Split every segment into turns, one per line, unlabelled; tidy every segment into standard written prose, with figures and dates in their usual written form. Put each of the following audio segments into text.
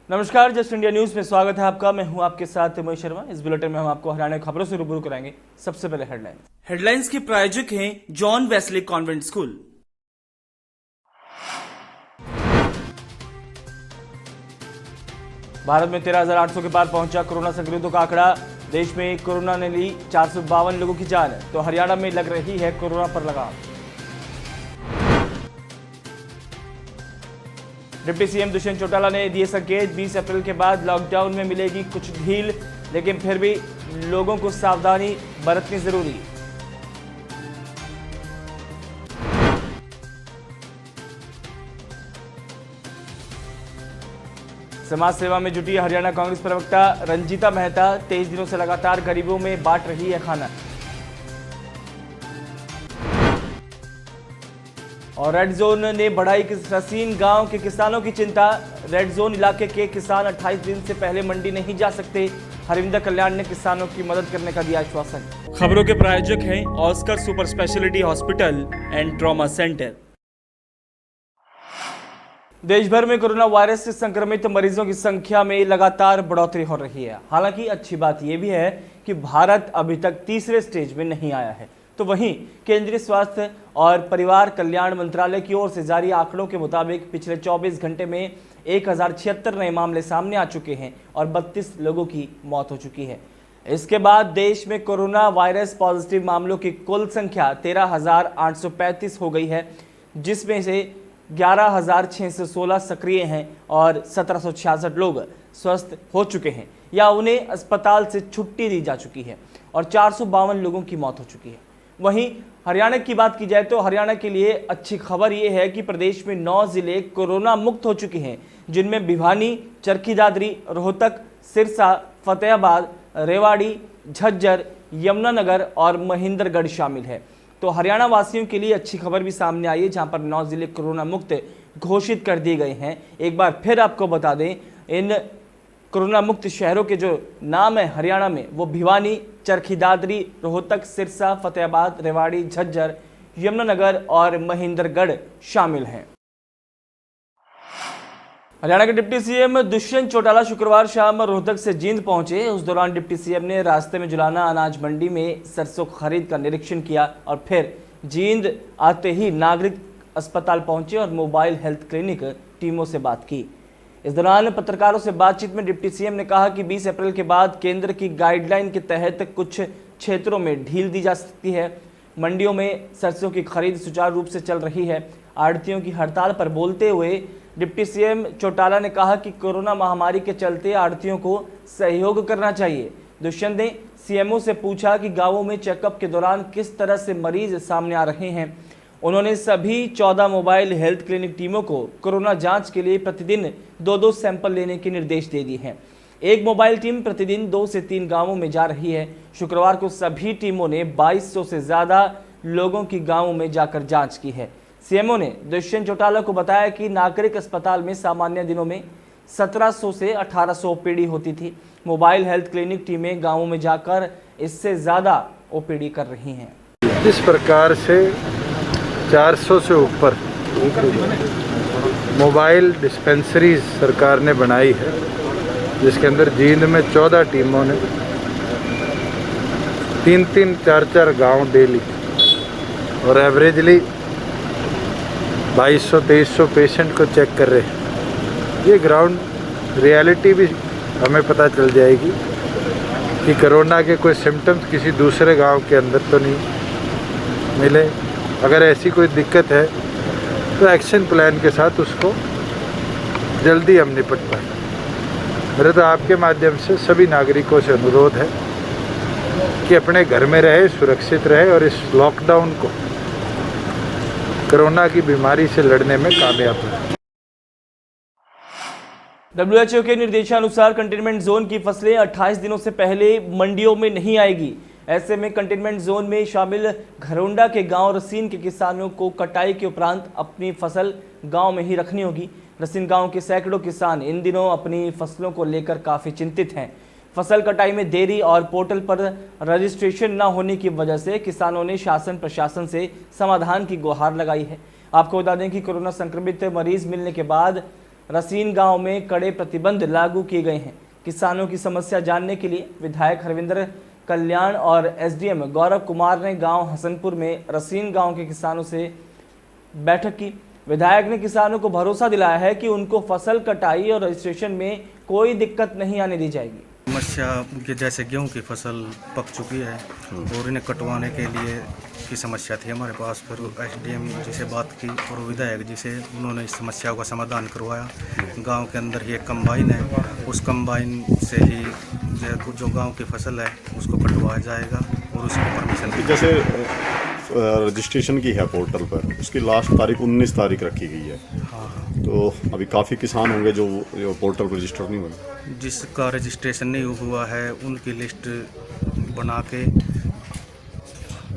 नमस्कार, just India news में स्वागत है आपका। मैं हूं आपके साथ महेश शर्मा। इस बुलेटिन में हम आपको हरियाणा खबरों से रूबरू कराएंगे। सबसे पहले हेडलाइंस के प्रायोजक हैं John Wesley convent school. Bharat में 13,800 के पार पहुंचा कोरोना संक्रमितों का आंकड़ा। देश में कोरोना ने ली 452 लोगों की जान, तो हरियाणा में लग रही है कोरोना पर लगाम। डिप्टी सीएम दुष्यंत चौटाला ने दिए संकेत, 20 अप्रैल के बाद लॉकडाउन में मिलेगी कुछ ढील, लेकिन फिर भी लोगों को सावधानी बरतनी जरूरी। समाज सेवा में जुटी हरियाणा कांग्रेस प्रवक्ता रंजीता मेहता 23 दिनों से लगातार गरीबों में बांट रही है खाना। और रेड जोन ने बढ़ाई रसीन गांव के किसानों की चिंता। रेड जोन इलाके के किसान 28 दिन से पहले मंडी नहीं जा सकते। हरविंदर कल्याण ने किसानों की मदद करने का दिया आश्वासन। खबरों के प्रायोजक हैं Oscar super speciality hospital and trauma centre. देश भर में कोरोना वायरस से संक्रमित मरीजों की संख्या में लगातार बढ़ोतरी हो रही है। हालांकि अच्छी बात यह भी है कि भारत अभी तक तीसरे स्टेज में नहीं आया है। तो वहीं केंद्रीय स्वास्थ्य और परिवार कल्याण मंत्रालय की ओर से जारी आंकड़ों के मुताबिक पिछले 24 घंटे में 1076 नए मामले सामने आ चुके हैं और 32 लोगों की मौत हो चुकी है। इसके बाद देश में कोरोना वायरस पॉजिटिव मामलों की कुल संख्या 13,835 हो गई है, जिसमें से 11,616 सक्रिय हैं और 1,766 लोग स्वस्थ हो चुके हैं या उन्हें अस्पताल से छुट्टी दी जा चुकी है और 452 लोगों की मौत हो चुकी है। वहीं हरियाणा की बात की जाए तो हरियाणा के लिए अच्छी खबर यह है कि प्रदेश में 9 जिले कोरोना मुक्त हो चुके हैं, जिनमें भिवानी, चरखी दादरी, रोहतक, सिरसा, फतेहाबाद, रेवाड़ी, झज्जर, यमुनानगर और महेंद्रगढ़ शामिल है। तो हरियाणा वासियों के लिए अच्छी खबर भी सामने आई है, जहां पर 9 जिले कोरोना मुक्त घोषित कर दिए गए हैं। एक बार फिर आपको बता दें, इन कोरोना मुक्त शहरों के जो नाम है हरियाणा में, वो भिवानी, चरखी दादरी, रोहतक, सिरसा, फतेहाबाद, रेवाड़ी, झज्जर, यमुनानगर और महेंद्रगढ़ शामिल हैं। हरियाणा के डिप्टी सीएम दुष्यंत चौटाला शुक्रवार शाम रोहतक से जींद पहुंचे। उस दौरान डिप्टी सीएम ने रास्ते में जुलाना अनाज मंडी में सरसों खरीद का निरीक्षण किया और फिर जींद आते ही नागरिक अस्पताल पहुंचे और मोबाइल हेल्थ क्लिनिक टीमों से बात की। इस दौरान पत्रकारों से बातचीत में डिप्टी सीएम ने कहा कि 20 अप्रैल के बाद केंद्र की गाइडलाइन के तहत कुछ क्षेत्रों में ढील दी जा सकती है। मंडियों में सरसों की खरीद सुचारू रूप से चल रही है। आढ़तियों की हड़ताल पर बोलते हुए डिप्टी सीएम चौटाला ने कहा कि कोरोना महामारी के चलते आढ़तियों को सहयोग करना चाहिए। दुष्यंत ने सीएमओ से पूछा कि गांवों में चेकअप के दौरान किस तरह से मरीज सामने आ रहे हैं। उन्होंने सभी 14 मोबाइल हेल्थ क्लिनिक टीमों को कोरोना जांच के लिए प्रतिदिन 2-2 सैंपल लेने के निर्देश दे दिए हैं। एक मोबाइल टीम प्रतिदिन 2 से 3 गांवों में जा रही है। शुक्रवार को सभी टीमों ने 2200 से ज्यादा लोगों की गांवों में जाकर जांच की है। सीएमओ ने दुष्यंत चौटाला को बताया कि नागरिक अस्पताल में सामान्य दिनों में 1700 से 1800 ओपीडी होती थी। मोबाइल हेल्थ क्लिनिक टीमें गांवों में जाकर इससे ज्यादा ओपीडी कर रही हैं।
इस प्रकार से 400 से ऊपर मोबाइल डिस्पेंसरीज सरकार ने बनाई है, जिसके अंदर जींद में 14 टीमों ने 3-3, 4-4 गांव डेली और एवरेजली 2200-2300 पेशेंट को चेक कर रहे हैं। ये ग्राउंड रियलिटी भी हमें पता चल जाएगी कि कोरोना के कोई सिम्टम्स किसी दूसरे गांव के अंदर तो नहीं मिले। अगर ऐसी कोई दिक्कत है तो एक्शन प्लान के साथ उसको जल्दी हम निपट पाए। मेरे तो आपके माध्यम से सभी नागरिकों से अनुरोध है कि अपने घर में रहे, सुरक्षित रहे और इस लॉकडाउन को कोरोना की बीमारी से लड़ने में कामयाब रहे।
WHO के निर्देशानुसार कंटेनमेंट जोन की फसलें 28 दिनों से पहले मंडियों में नहीं आएगी। ऐसे में कंटेनमेंट जोन में शामिल घरोंडा के गांव रसीन के किसानों को कटाई के उपरांत अपनी फसल गांव में ही रखनी होगी। रसीन गांव के सैकड़ों किसान इन दिनों अपनी फसलों को लेकर काफ़ी चिंतित हैं। फसल कटाई में देरी और पोर्टल पर रजिस्ट्रेशन न होने की वजह से किसानों ने शासन प्रशासन से समाधान की गुहार लगाई है। आपको बता दें कि कोरोना संक्रमित मरीज मिलने के बाद रसीन गांव में कड़े प्रतिबंध लागू किए गए हैं। किसानों की समस्या जानने के लिए विधायक हरविंदर कल्याण और एसडीएम गौरव कुमार ने गांव हसनपुर में रसीन गांव के किसानों से बैठक की। विधायक ने किसानों को भरोसा दिलाया है कि उनको फसल कटाई और रजिस्ट्रेशन में कोई दिक्कत नहीं आने दी जाएगी।
समस्या के जैसे गेहूं की फसल पक चुकी है और इन्हें कटवाने के लिए की समस्या थी हमारे पास। फिर एसडीएम जी से बात की और विधायक जी से, उन्होंने इस समस्या का समाधान करवाया। गांव के अंदर ही एक कंबाइन है, उस कंबाइन से ही जो गांव की फसल है उसको कटवाया जाएगा और उसकी परमिशन दी।
जैसे रजिस्ट्रेशन की है पोर्टल पर, उसकी लास्ट तारीख 19 तारीख रखी गई है।
हाँ,
तो अभी काफ़ी किसान होंगे जो पोर्टल पर रजिस्टर नहीं हुए।
जिसका रजिस्ट्रेशन नहीं हुआ है उनकी लिस्ट बना के,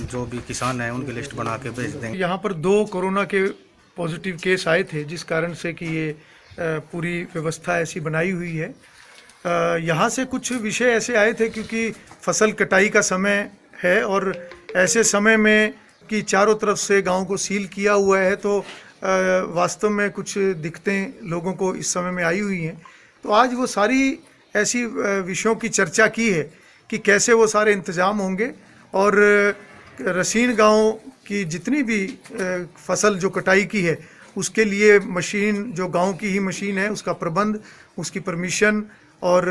जो भी किसान है उनकी लिस्ट बना के भेज देंगे।
यहाँ पर 2 कोरोना के पॉजिटिव केस आए थे, जिस कारण से कि ये पूरी व्यवस्था ऐसी बनाई हुई है। यहाँ से कुछ विषय ऐसे आए थे क्योंकि फसल कटाई का समय है और ऐसे समय में कि चारों तरफ से गांव को सील किया हुआ है, तो वास्तव में कुछ दिक्कतें लोगों को इस समय में आई हुई हैं। तो आज वो सारी ऐसी विषयों की चर्चा की है कि कैसे वो सारे इंतजाम होंगे और रसीन गांव की जितनी भी फसल जो कटाई की है उसके लिए मशीन, जो गांव की ही मशीन है, उसका प्रबंध, उसकी परमिशन और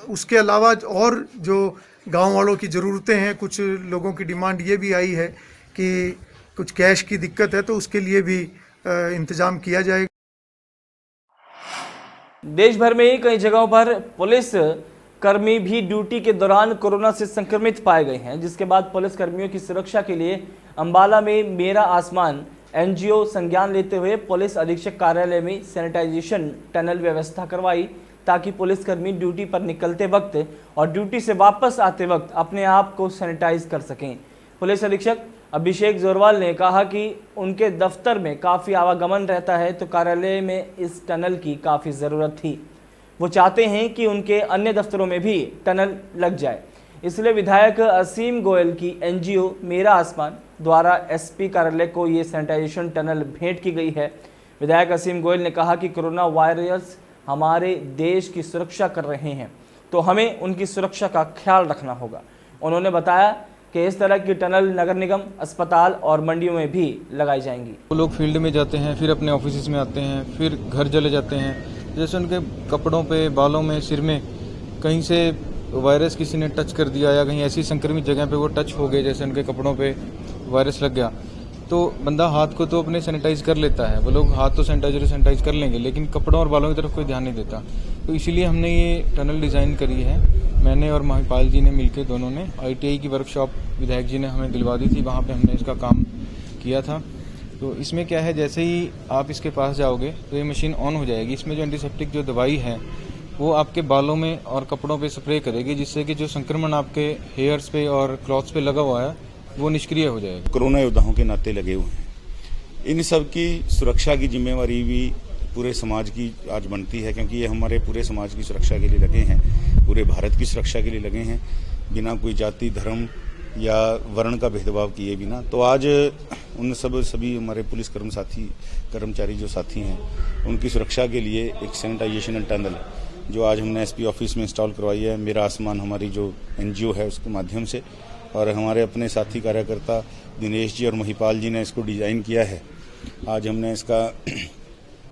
उसके अलावा और जो गांव वालों की ज़रूरतें हैं, कुछ लोगों की डिमांड ये भी आई है कि कुछ कैश की दिक्कत है, तो उसके लिए भी इंतज़ाम किया जाएगा।
देश भर में कई जगहों पर पुलिस कर्मी भी ड्यूटी के दौरान कोरोना से संक्रमित पाए गए हैं, जिसके बाद पुलिस कर्मियों की सुरक्षा के लिए अंबाला में मेरा आसमान एनजीओ संज्ञान लेते हुए पुलिस अधीक्षक कार्यालय में सैनिटाइजेशन टनल व्यवस्था करवाई, ताकि पुलिसकर्मी ड्यूटी पर निकलते वक्त और ड्यूटी से वापस आते वक्त अपने आप को सैनिटाइज कर सकें। पुलिस अधीक्षक अभिषेक जोरवाल ने कहा कि उनके दफ्तर में काफ़ी आवागमन रहता है, तो कार्यालय में इस टनल की काफ़ी ज़रूरत थी। वो चाहते हैं कि उनके अन्य दफ्तरों में भी टनल लग जाए, इसलिए विधायक असीम गोयल की एनजीओ मेरा आसमान द्वारा एसपी कार्यालय को ये सैनिटाइजेशन टनल भेंट की गई है। विधायक असीम गोयल ने कहा कि कोरोना वायरस हमारे देश की सुरक्षा कर रहे हैं, तो हमें उनकी सुरक्षा का ख्याल रखना होगा। उन्होंने बताया कि इस तरह की टनल नगर निगम, अस्पताल और मंडियों में भी लगाई जाएंगी।
वो लोग फील्ड में जाते हैं, फिर अपने ऑफिस में आते हैं, फिर घर चले जाते हैं। जैसे उनके कपड़ों पे, बालों में, सिर में कहीं से वायरस किसी ने टच कर दिया या कहीं ऐसी संक्रमित जगह पे वो टच हो गए, जैसे उनके कपड़ों पे वायरस लग गया, तो बंदा हाथ को तो अपने सैनिटाइज कर लेता है। वो लोग हाथ तो सैनिटाइज कर लेंगे, लेकिन कपड़ों और बालों की तरफ कोई ध्यान नहीं देता। तो इसीलिए हमने ये टनल डिज़ाइन करी है। मैंने और महिपाल जी ने मिलकर, दोनों ने ITI की वर्कशॉप विधायक जी ने हमें दिलवा दी थी, वहाँ पे हमने इसका काम किया था। तो इसमें क्या है, जैसे ही आप इसके पास जाओगे तो ये मशीन ऑन हो जाएगी। इसमें जो एंटीसेप्टिक जो दवाई है वो आपके बालों में और कपड़ों पे स्प्रे करेगी, जिससे कि जो संक्रमण आपके हेयर्स पे और क्लॉथ्स पे लगा हुआ है वो निष्क्रिय हो जाएगा।
कोरोना योद्धाओं के नाते लगे हुए हैं, इन सब की सुरक्षा की जिम्मेवारी भी पूरे समाज की आज बनती है, क्योंकि ये हमारे पूरे समाज की सुरक्षा के लिए लगे हैं, पूरे भारत की सुरक्षा के लिए लगे हैं, बिना कोई जाति, धर्म या वर्ण का भेदभाव किए बिना। तो आज उन सभी हमारे पुलिस कर्मचारी जो साथी हैं, उनकी सुरक्षा के लिए एक सैनिटाइजेशन टनल जो आज हमने एसपी ऑफिस में इंस्टॉल करवाई है, मेरा आसमान हमारी जो एनजीओ है उसके माध्यम से, और हमारे अपने साथी कार्यकर्ता दिनेश जी और महिपाल जी ने इसको डिज़ाइन किया है। आज हमने इसका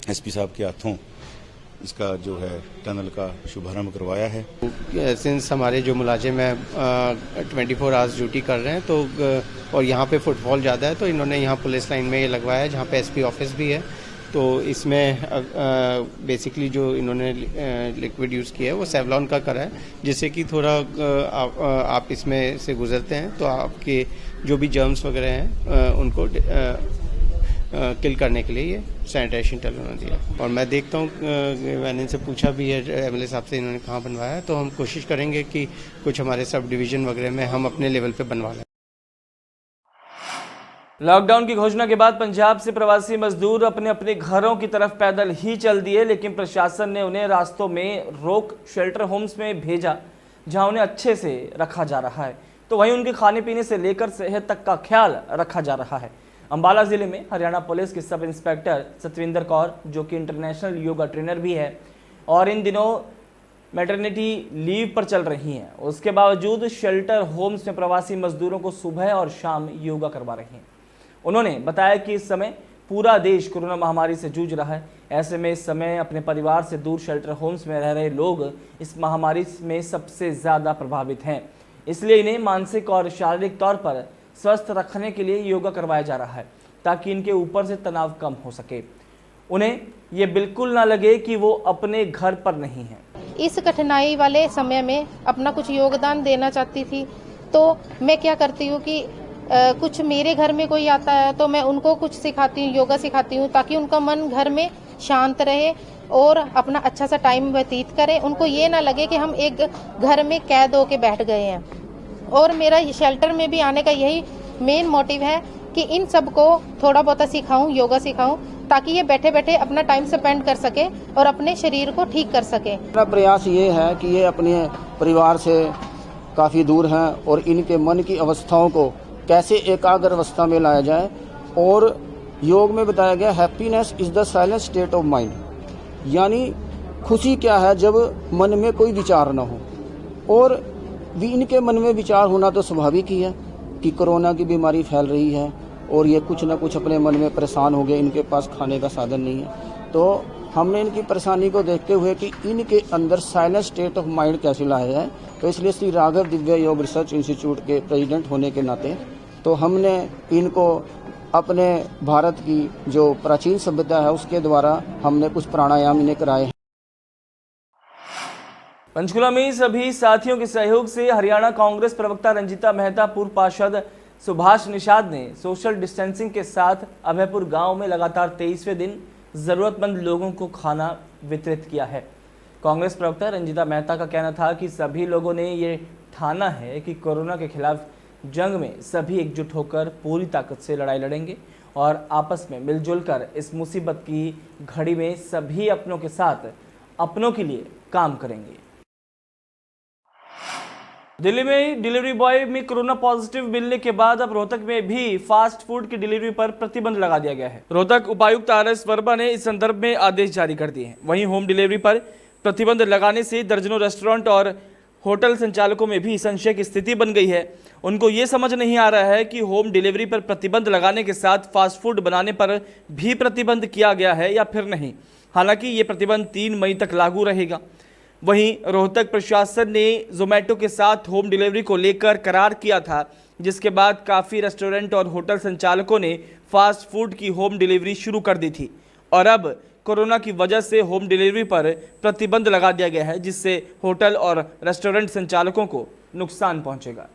एसपी साहब के हाथों इसका जो है टनल का शुभारंभ करवाया है।
सिंस हमारे जो मुलाजिम हैं 24 आवर्स ड्यूटी कर रहे हैं, तो और यहाँ पे फुटफॉल ज़्यादा है, तो इन्होंने यहाँ पुलिस लाइन में ये लगवाया है, जहाँ पे एसपी ऑफिस भी है। तो इसमें बेसिकली जो इन्होंने लिक्विड यूज़ किया है वो सेवलॉन का करा है, जिससे कि थोड़ा आप इसमें से गुजरते हैं तो आपके जो भी जर्म्स वगैरह हैं उनको किल करने के लिए ये सैनिटाइजेशन टनल उन्होंने दिया। और मैं देखता हूँ, मैंने इनसे पूछा भी है MLA साहब से इन्होंने कहाँ बनवाया है, तो हम कोशिश करेंगे कि कुछ हमारे सब डिवीज़न वगैरह में हम अपने लेवल पे बनवा लें।
लॉकडाउन की घोषणा के बाद पंजाब से प्रवासी मजदूर अपने अपने घरों की तरफ पैदल ही चल दिए, लेकिन प्रशासन ने उन्हें रास्तों में रोक शेल्टर होम्स में भेजा, जहां उन्हें अच्छे से रखा जा रहा है, तो वहीं उनके खाने पीने से लेकर सेहत तक का ख्याल रखा जा रहा है। अंबाला जिले में हरियाणा पुलिस के सब इंस्पेक्टर सतविंदर कौर, जो कि इंटरनेशनल योगा ट्रेनर भी है और इन दिनों मैटरनिटी लीव पर चल रही हैं, उसके बावजूद शेल्टर होम्स में प्रवासी मजदूरों को सुबह और शाम योगा करवा रही हैं। उन्होंने बताया कि इस समय पूरा देश कोरोना महामारी से जूझ रहा है। ऐसे में इस समय अपने परिवार से दूर शेल्टर होम्स में रह रहे लोग इस महामारी में सबसे ज़्यादा प्रभावित हैं, इसलिए इन्हें मानसिक और शारीरिक तौर पर स्वस्थ रखने के लिए योगा करवाया जा रहा है ताकि इनके ऊपर से तनाव कम हो सके। उन्हें ये बिल्कुल ना लगे कि वो अपने घर पर नहीं हैं।
इस कठिनाई वाले समय में अपना कुछ योगदान देना चाहती थी, तो मैं क्या करती हूँ कि कुछ मेरे घर में कोई आता है तो मैं उनको कुछ सिखाती हूँ, योगा सिखाती हूँ, ताकि उनका मन घर में शांत रहे और अपना अच्छा सा टाइम व्यतीत करें। उनको ये ना लगे कि हम एक घर में कैद होके बैठ गए हैं। और मेरा शेल्टर में भी आने का यही मेन मोटिव है कि इन सबको थोड़ा बहुत सिखाऊं, योगा सिखाऊं, ताकि ये बैठे बैठे अपना टाइम स्पेंड कर सके और अपने शरीर को ठीक कर सके।
मेरा प्रयास ये है कि ये अपने परिवार से काफ़ी दूर हैं और इनके मन की अवस्थाओं को कैसे एकाग्र अवस्था में लाया जाए। और योग में बताया गया happiness is the silent state of mind, यानी खुशी क्या है जब मन में कोई विचार ना हो। और भी इनके मन में विचार होना तो स्वाभाविक ही है कि कोरोना की बीमारी फैल रही है और ये कुछ ना कुछ अपने मन में परेशान हो गए, इनके पास खाने का साधन नहीं है। तो हमने इनकी परेशानी को देखते हुए कि इनके अंदर साइलेंट स्टेट ऑफ माइंड कैसे लाया जाए, तो इसलिए श्री राघव दिव्य योग रिसर्च इंस्टीट्यूट के प्रेसिडेंट होने के नाते तो हमने इनको अपने भारत की जो प्राचीन सभ्यता है उसके द्वारा हमने कुछ प्राणायाम इन्हें कराए हैं।
पंचकुला में सभी साथियों के सहयोग से हरियाणा कांग्रेस प्रवक्ता रंजीता मेहता, पूर्व पार्षद सुभाष निषाद ने सोशल डिस्टेंसिंग के साथ अभयपुर गांव में लगातार 23वें दिन जरूरतमंद लोगों को खाना वितरित किया है। कांग्रेस प्रवक्ता रंजीता मेहता का कहना था कि सभी लोगों ने ये ठाना है कि कोरोना के खिलाफ जंग में सभी एकजुट होकर पूरी ताकत से लड़ाई लड़ेंगे और आपस में मिलजुल कर इस मुसीबत की घड़ी में सभी अपनों के साथ अपनों के लिए काम करेंगे। दिल्ली में डिलीवरी बॉय में कोरोना पॉजिटिव मिलने के बाद अब रोहतक में भी फास्ट फूड की डिलीवरी पर प्रतिबंध लगा दिया गया है। रोहतक उपायुक्त RS वर्मा ने इस संदर्भ में आदेश जारी कर दिए हैं। वहीं होम डिलीवरी पर प्रतिबंध लगाने से दर्जनों रेस्टोरेंट और होटल संचालकों में भी संशय की स्थिति बन गई है। उनको ये समझ नहीं आ रहा है कि होम डिलीवरी पर प्रतिबंध लगाने के साथ फास्ट फूड बनाने पर भी प्रतिबंध किया गया है या फिर नहीं। हालांकि ये प्रतिबंध 3 मई तक लागू रहेगा। वहीं रोहतक प्रशासन ने जोमेटो के साथ होम डिलीवरी को लेकर करार किया था, जिसके बाद काफ़ी रेस्टोरेंट और होटल संचालकों ने फास्ट फूड की होम डिलीवरी शुरू कर दी थी और अब कोरोना की वजह से होम डिलीवरी पर प्रतिबंध लगा दिया गया है, जिससे होटल और रेस्टोरेंट संचालकों को नुकसान पहुंचेगा।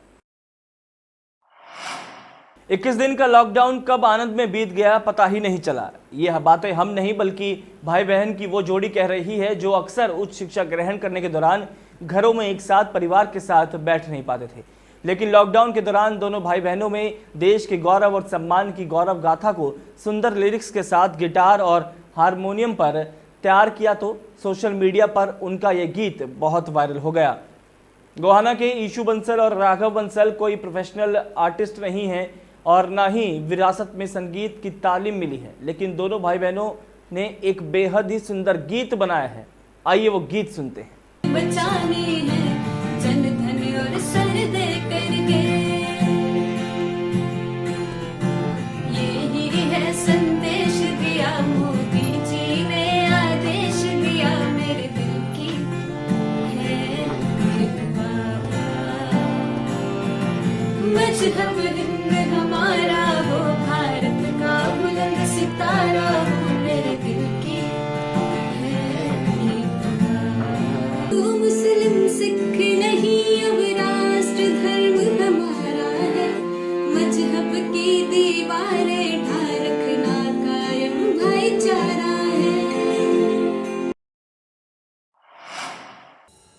21 दिन का लॉकडाउन कब आनंद में बीत गया पता ही नहीं चला। यह बातें हम नहीं बल्कि भाई बहन की वो जोड़ी कह रही है जो अक्सर उच्च शिक्षा ग्रहण करने के दौरान घरों में एक साथ परिवार के साथ बैठ नहीं पाते थे, लेकिन लॉकडाउन के दौरान दोनों भाई बहनों में देश के गौरव और सम्मान की गौरव गाथा को सुंदर लिरिक्स के साथ गिटार और हारमोनियम पर तैयार किया तो सोशल मीडिया पर उनका यह गीत बहुत वायरल हो गया। गोहाना के ईशु बंसल और राघव बंसल कोई प्रोफेशनल आर्टिस्ट नहीं हैं और ना ही विरासत में संगीत की तालीम मिली है, लेकिन दोनों भाई बहनों ने एक बेहद ही सुंदर गीत बनाया है। आइए वो गीत सुनते हैं।
बचाने हैं जन धन और सर दे करके, यही है संदेश दिया मोदी जी ने, आदेश दिया मेरे दिल की है मजहब हिंद हमारा हो, भारत का बुलंद सितारा हो, मेरे दिल की है तू मुस्लिम सिख नहीं, अब राष्ट्र धर्म हमारा है, मजहब की दीवारें ढा रखना कायम भाईचारा है।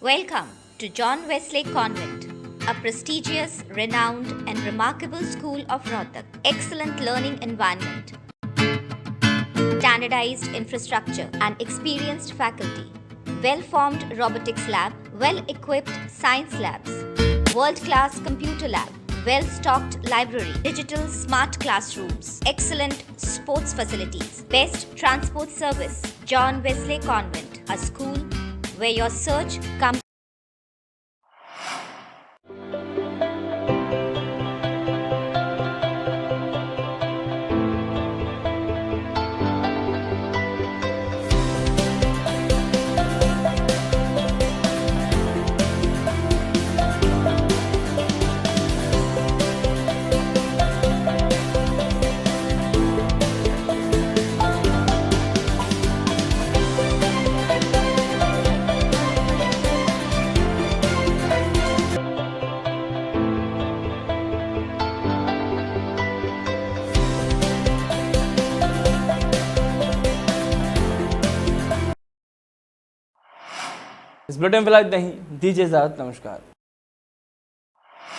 Welcome to John Wesley Convent, a prestigious, renowned and remarkable school of Rohtak. Excellent learning environment, standardized infrastructure and experienced faculty, well-formed robotics lab, well-equipped science labs, world-class computer lab, well-stocked library, digital smart classrooms, excellent sports facilities, best transport service. John Wesley Convent, a school where your search comes.
इस bulletin में फिलहाल इतना ही। दीजिए इजाजत, नमस्कार।